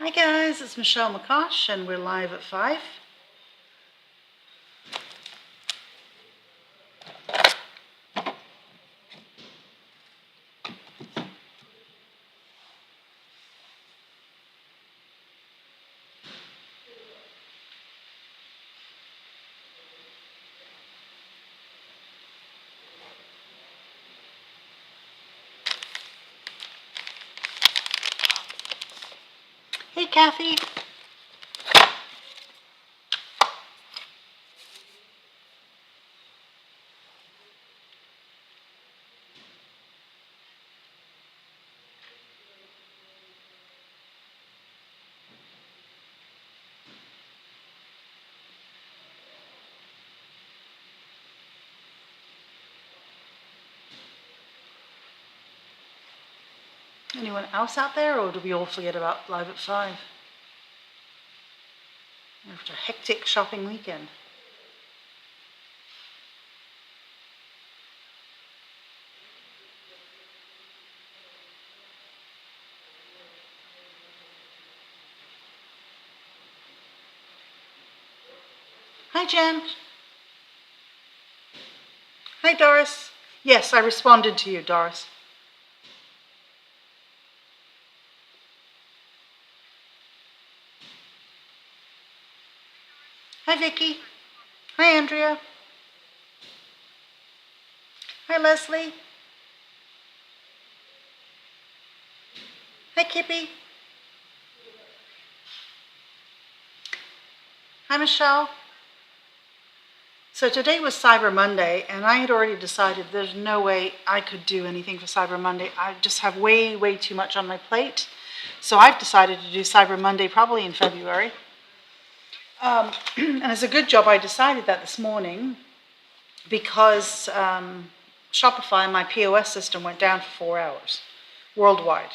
Hi guys, it's Michelle McCosh and we're live at 5. Hey Kathy. Anyone else out there, or do we all forget about live at 5? After a hectic shopping weekend. Hi Jen. Hi Doris. Yes, I responded to you, Doris. Hi Vicky. Hi Andrea. Hi Leslie. Hi Kippy. Hi Michelle. So today was Cyber Monday, and I had already decided there's no way I could do anything for Cyber Monday. I just have way too much on my plate. So I've decided to do Cyber Monday probably in February. And it's a good job I decided that this morning because Shopify, my POS system, went down for 4 hours worldwide.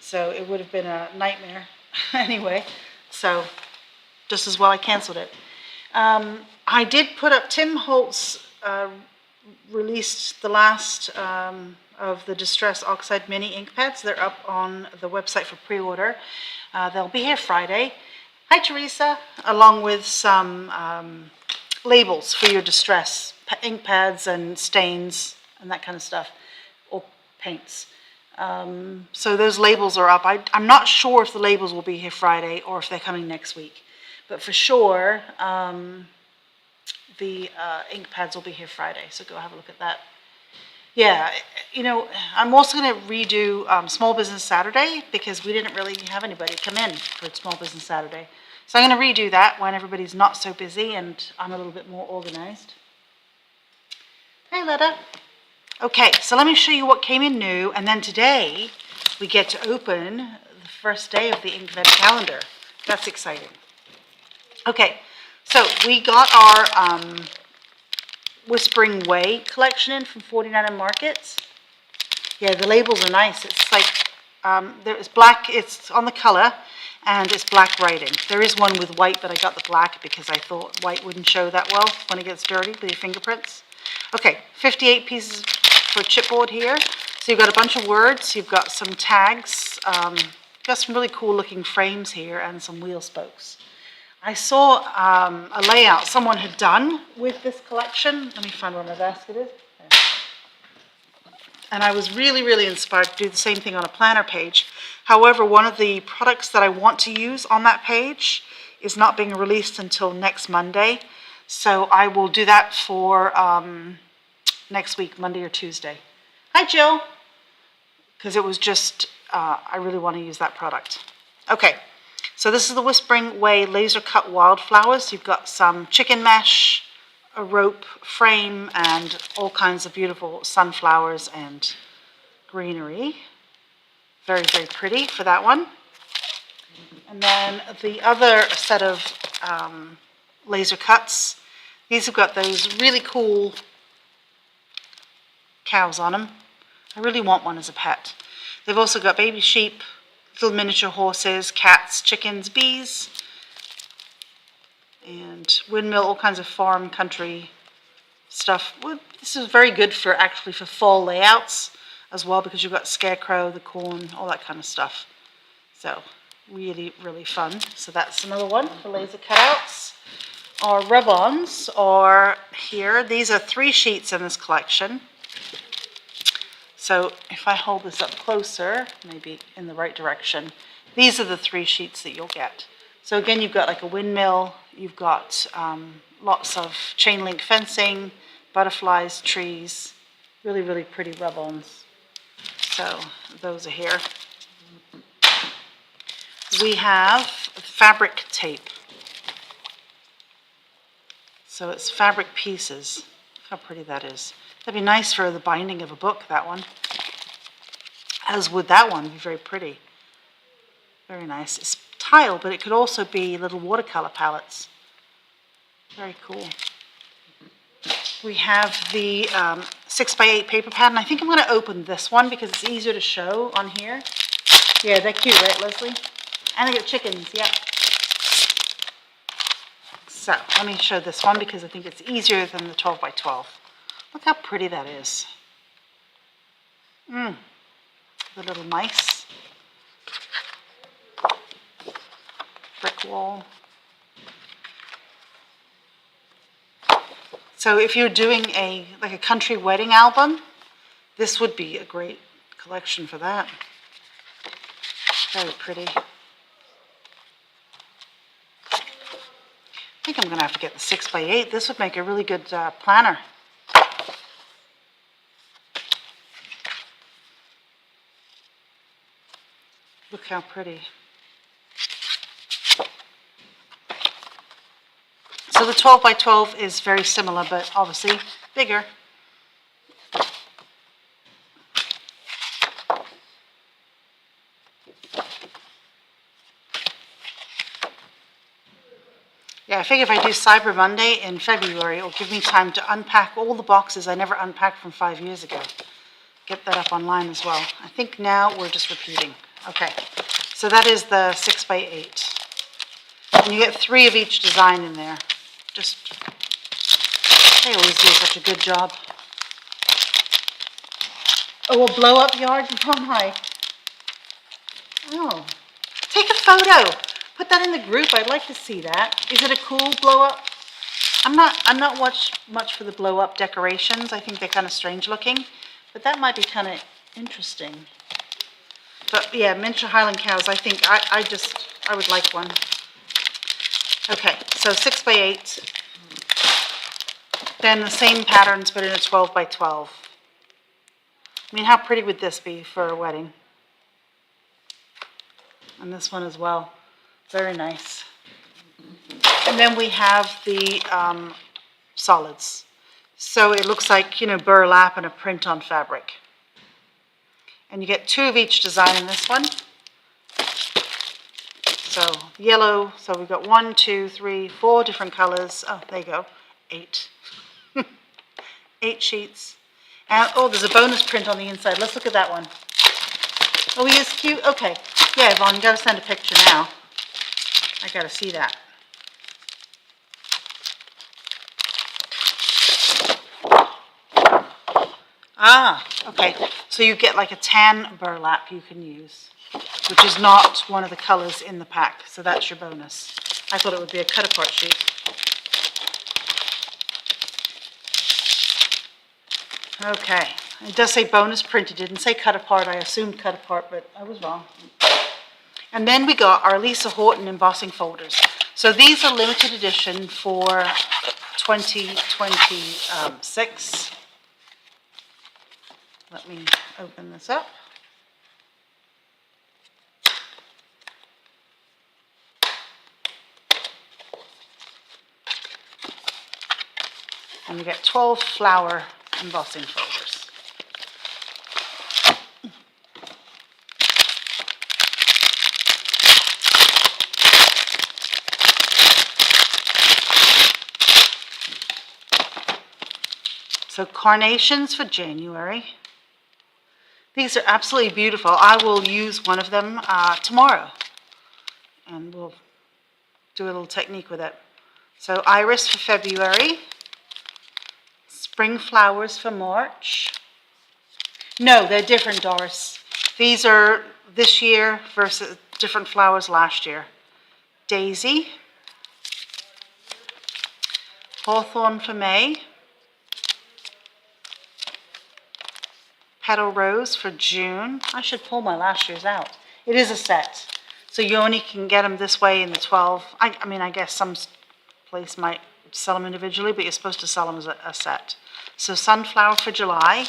So it would have been a nightmare anyway. So just as well I canceled it. I did put up, Tim Holtz released the last of the Distress Oxide Mini ink pads. They're up on the website for pre-order. They'll be here Friday. Hi Teresa, along with some labels for your Distress ink pads and stains and that kind of stuff, or paints. So those labels are up. I'm not sure if the labels will be here Friday or if they're coming next week, but for sure the ink pads will be here Friday, so go have a look at that. Yeah, you know, I'm also going to redo Small Business Saturday because we didn't really have anybody come in for Small Business Saturday. So I'm going to redo that when everybody's not so busy and I'm a little bit more organized. Hey, Letta. Okay, so let me show you what came in new, and then today we get to open the first day of the Inkvet calendar. That's exciting. Okay, so we got our Whispering Way collection in from 49 Markets. Yeah, the labels are nice. It's like, there's black, it's on the color, and it's black writing. There is one with white, but I got the black because I thought white wouldn't show that well when it gets dirty with your fingerprints. Okay, 58 pieces for chipboard here. So you've got a bunch of words, you've got some tags, got some really cool looking frames here, and some wheel spokes. I saw a layout someone had done with this collection. Let me find where my basket is. And I was really inspired to do the same thing on a planner page. However, one of the products that I want to use on that page is not being released until next Monday. So I will do that for next week, Monday or Tuesday. Hi, Jill. Because it was just, I really want to use that product. Okay, so this is the Whispering Way laser cut wildflowers. You've got some chicken mesh, a rope frame, and all kinds of beautiful sunflowers and greenery. Very pretty for that one. And then the other set of laser cuts, these have got those really cool cows on them. I really want one as a pet. They've also got baby sheep, little miniature horses, cats, chickens, bees, and windmill, all kinds of farm country stuff. Well, this is very good for actually for fall layouts as well, because you've got scarecrow, the corn, all that kind of stuff. So really, really fun. So that's another one for laser cutouts. Our rub-ons are here. These are 3 sheets in this collection. So if I hold this up closer, maybe in the right direction, these are the 3 sheets that you'll get. So again, you've got like a windmill, you've got lots of chain link fencing, butterflies, trees, really, really pretty rub-ons. So those are here. We have fabric tape. So it's fabric pieces. Look how pretty that is. That'd be nice for the binding of a book, that one. As would that one, be very pretty. Very nice. It's tile, but it could also be little watercolor palettes. Very cool. We have the 6x8 paper pad, and I think I'm going to open this one because it's easier to show on here. Yeah, they're cute, right, Leslie? And they got chickens, yeah. So let me show this one because I think it's easier than the 12x12. Look how pretty that is. The little mice. Brick wall. So if you're doing like a country wedding album, this would be a great collection for that. Very pretty. I think I'm going to have to get the 6x8. This would make a really good planner. Look how pretty. So the 12x12 is very similar, but obviously bigger. Yeah, I figure if I do Cyber Monday in February, it'll give me time to unpack all the boxes I never unpacked from 5 years ago. Get that up online as well. I think now we're just repeating. Okay, so that is the 6x8. And you get 3 of each design in there. They always do such a good job. Oh, a blow up yard? Oh my. Oh, take a photo. Put that in the group. I'd like to see that. Is it a cool blow up? I'm not much for the blow up decorations. I think they're kind of strange looking, but that might be kind of interesting. But yeah, miniature Highland cows. I think I would like one. Okay, so 6x8. Then the same patterns, but in a 12x12. I mean, how pretty would this be for a wedding? And this one as well. Very nice. And then we have the solids. So it looks like, burlap and a print on fabric. And you get 2 of each design in this one. So yellow, so we've got 1, 2, 3, 4 different colors. Oh, there you go, 8. 8 sheets. And, oh, there's a bonus print on the inside. Let's look at that one. Oh, he is cute? Okay. Yeah, Yvonne, you got to send a picture now. I got to see that. Ah, okay. So you get like a tan burlap you can use, which is not one of the colors in the pack. So that's your bonus. I thought it would be a cut-apart sheet. Okay. It does say bonus print. It didn't say cut-apart. I assumed cut-apart, but I was wrong. And then we got our Lisa Horton embossing folders. So these are limited edition for 2026. Let me open this up. And you get 12 flower embossing folders. So carnations for January. These are absolutely beautiful. I will use one of them tomorrow. And we'll do a little technique with it. So iris for February. Spring flowers for March. No, they're different, Doris. These are this year versus different flowers last year. Daisy, hawthorn for May, petal rose for June. I should pull my last year's out. It is a set, so you only can get them this way in the 12. I mean, I guess some place might sell them individually, but you're supposed to sell them as a set. So sunflower for July,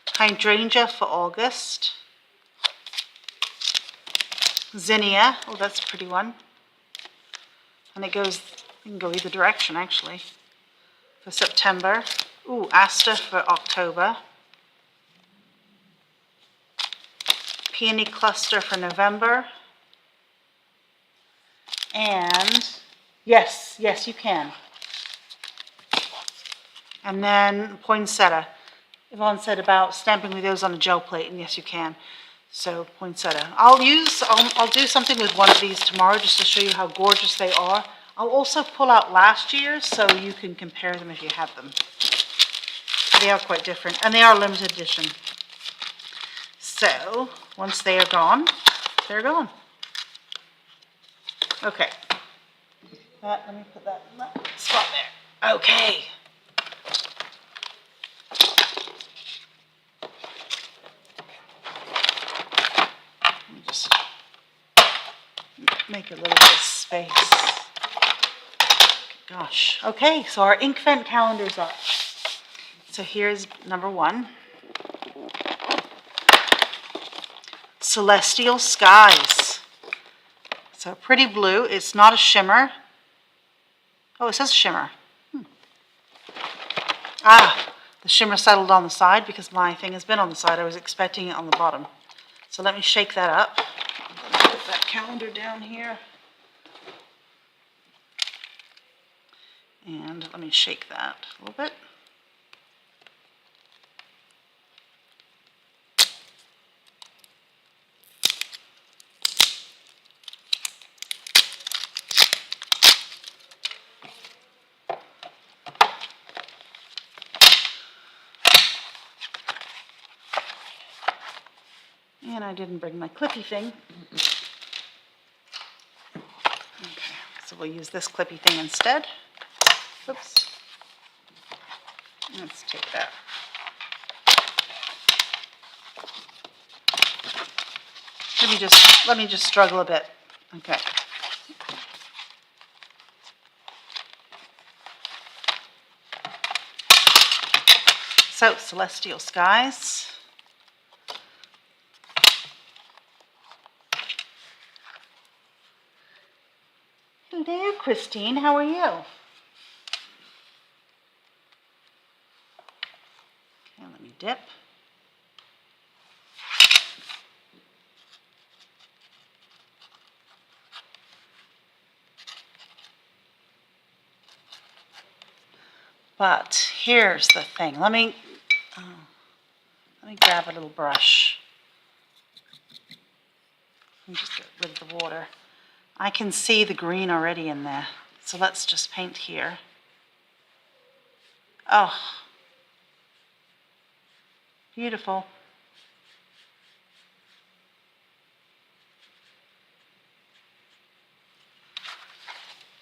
hydrangea for August, zinnia, oh that's a pretty one, and it goes, you can go either direction actually, for September. Ooh, aster for October, peony cluster for November, and yes, you can. And then poinsettia. Yvonne said about stamping with those on a gel plate, and yes, you can. So poinsettia. I'll do something with one of these tomorrow just to show you how gorgeous they are. I'll also pull out last year's so you can compare them if you have them. They are quite different, and they are limited edition. So once they are gone, they're gone. Okay. Let me put that in that spot there. Okay. Let me just make a little bit of space. Gosh. Okay, so our ink vent calendar's up. So here's number 1. Celestial Skies. So pretty blue. It's not a shimmer. Oh, it says shimmer. Ah, the shimmer settled on the side because my thing has been on the side. I was expecting it on the bottom. So let me shake that up. Put that calendar down here. And let me shake that a little bit. And I didn't bring my clippy thing. Okay, so we'll use this clippy thing instead. Oops. Let's take that. Let me just struggle a bit. Okay. So, Celestial Skies. Hello, Christine. How are you? Okay, let me dip. But here's the thing. Let me grab a little brush. Let me just get rid of the water. I can see the green already in there. So let's just paint here. Oh, beautiful.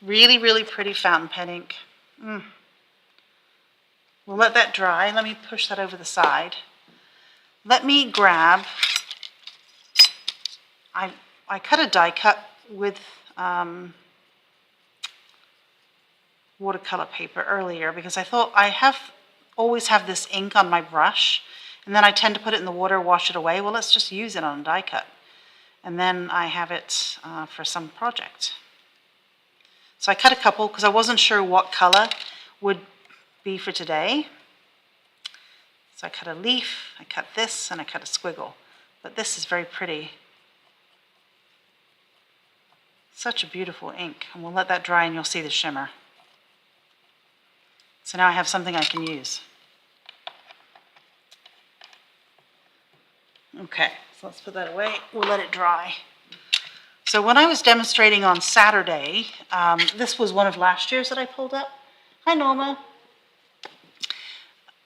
Really, really pretty fountain pen ink. We'll let that dry. Let me push that over the side. Let me grab, I cut a die cut with watercolor paper earlier because I thought always have this ink on my brush, and then I tend to put it in the water, wash it away. Well, let's just use it on a die cut. And then I have it for some project. So I cut a couple because I wasn't sure what color would be for today. So I cut a leaf, I cut this, and I cut a squiggle. But this is very pretty. Such a beautiful ink. And we'll let that dry and you'll see the shimmer. So now I have something I can use. Okay, so let's put that away. We'll let it dry. So when I was demonstrating on Saturday, this was one of last year's that I pulled up. Hi, Norma.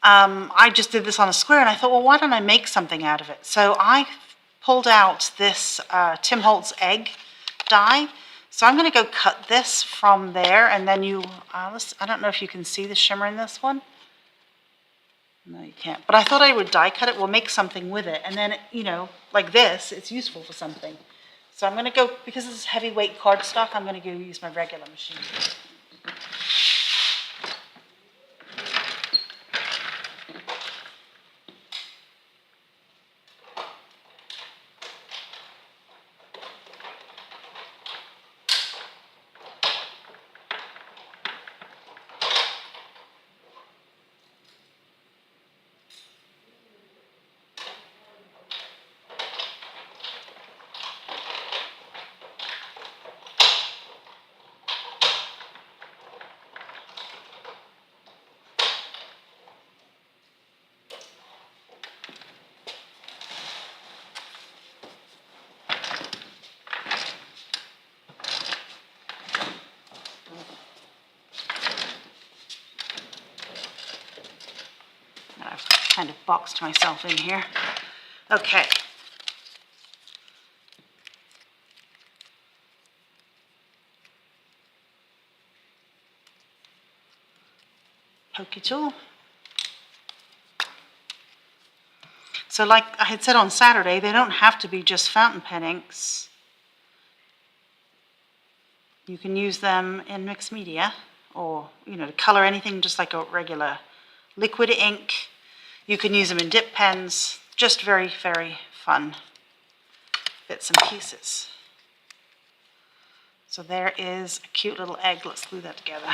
I just did this on a square and I thought, well, why don't I make something out of it? So I pulled out this Tim Holtz egg die. So I'm going to go cut this from there, and then I don't know if you can see the shimmer in this one. No, you can't. But I thought I would die cut it. We'll make something with it. And then, you know, like this, it's useful for something. So I'm going to go, because this is heavyweight cardstock, I'm going to go use my regular machine. I've kind of boxed myself in here. Okay. Pokey tool. So like I had said on Saturday, they don't have to be just fountain pen inks. You can use them in mixed media, or, you know, to color anything just like a regular liquid ink. You can use them in dip pens. Just very, very fun bits and pieces. So there is a cute little egg. Let's glue that together.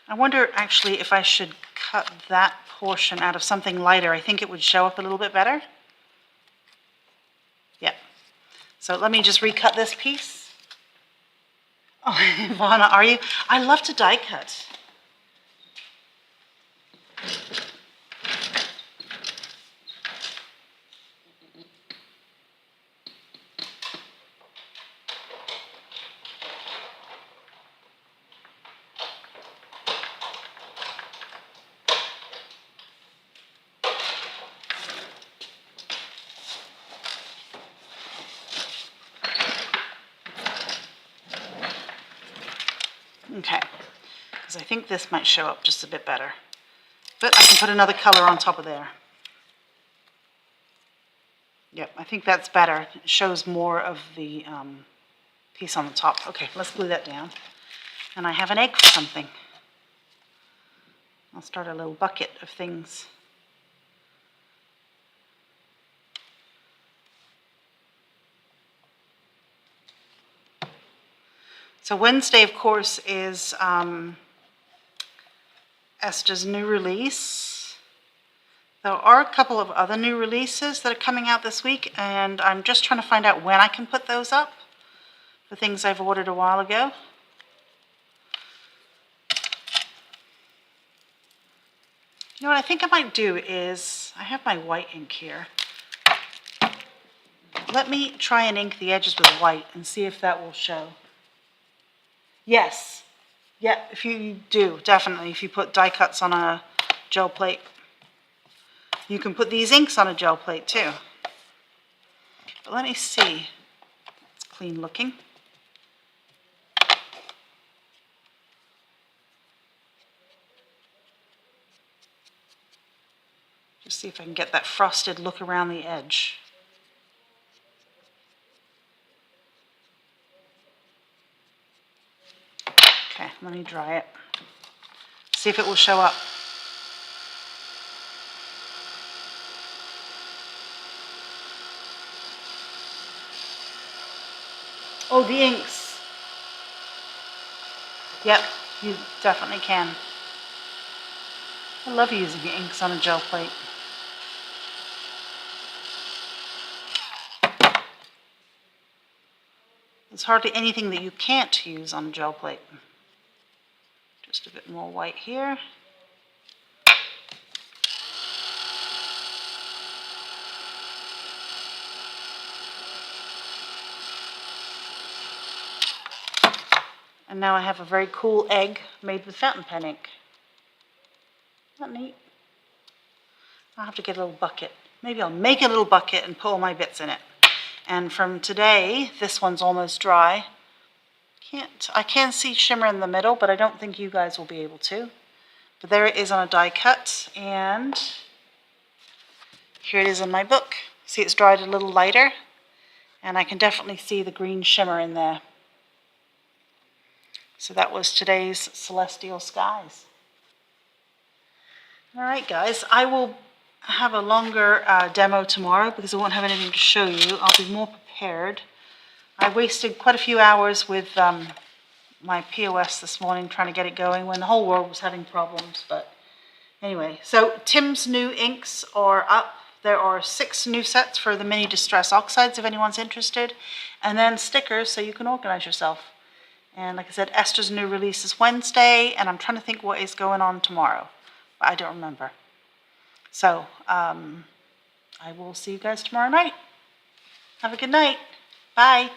I wonder actually if I should cut that portion out of something lighter. I think it would show up a little bit better. Yeah. So let me just recut this piece. Oh, Ivana, are you? I love to die cut. Okay, because I think this might show up just a bit better. But I can put another color on top of there. Yep, I think that's better. It shows more of the piece on the top. Okay, let's glue that down. And I have an egg for something. I'll start a little bucket of things. So Wednesday, of course, is Esther's new release. There are a couple of other new releases that are coming out this week, and I'm just trying to find out when I can put those up, the things I've ordered a while ago. You know what I think I might do is, I have my white ink here. Let me try and ink the edges with white and see if that will show. Yes. Yeah, if you do, definitely. If you put die cuts on a gel plate. You can put these inks on a gel plate too. But let me see. It's clean looking. Just see if I can get that frosted look around the edge. Okay, let me dry it. See if it will show up. Oh, the inks. Yep, you definitely can. I love using the inks on a gel plate. There's hardly anything that you can't use on a gel plate. Just a bit more white here. And now I have a very cool egg made with fountain pen ink. Isn't that neat? I'll have to get a little bucket maybe I'll make a little bucket and put all my bits in it. And from today, this one's almost dry. I can see shimmer in the middle, but I don't think you guys will be able to. But there it is on a die cut, and here it is in my book. See, it's dried a little lighter, and I can definitely see the green shimmer in there. So that was today's Celestial Skies. All right, guys, I will have a longer demo tomorrow because I won't have anything to show you. I'll be more prepared. I wasted quite a few hours with my POS this morning trying to get it going when the whole world was having problems. But anyway, so Tim's new inks are up. There are 6 new sets for the mini Distress Oxides if anyone's interested, and then stickers so you can organize yourself. And like I said, Esther's new release is Wednesday, and I'm trying to think what is going on tomorrow, but I don't remember. So I will see you guys tomorrow night. Have a good night. Bye.